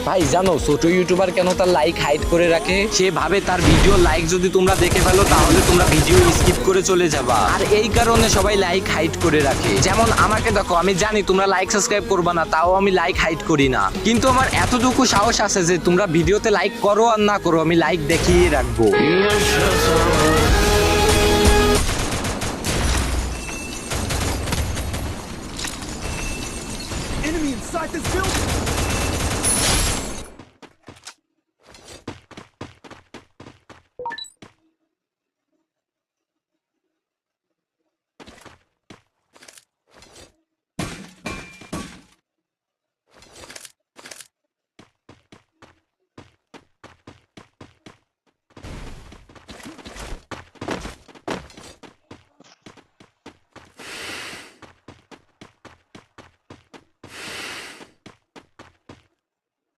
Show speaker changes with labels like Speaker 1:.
Speaker 1: ভাই জানো ছোট ইউটিউবার কেন তার লাইক হাইড করে রাখে? সে ভাবে তার ভিডিও লাইক যদি তোমরা দেখে ফেলো তাহলে তোমরা ভিডিও স্কিপ করে চলে যাবা, আর এই কারণে সবাই লাইক হাইড করে রাখে। যেমন আমাকে দেখো, আমি জানি তোমরা লাইক সাবস্ক্রাইব করবা না, তাও আমি লাইক হাইড করি না। কিন্তু আমার এতটুকু সাহস আছে যে তোমরা ভিডিওতে লাইক করো আর না করো, আমি লাইক দেখিয়ে রাখবো।
Speaker 2: Enemy inside this building!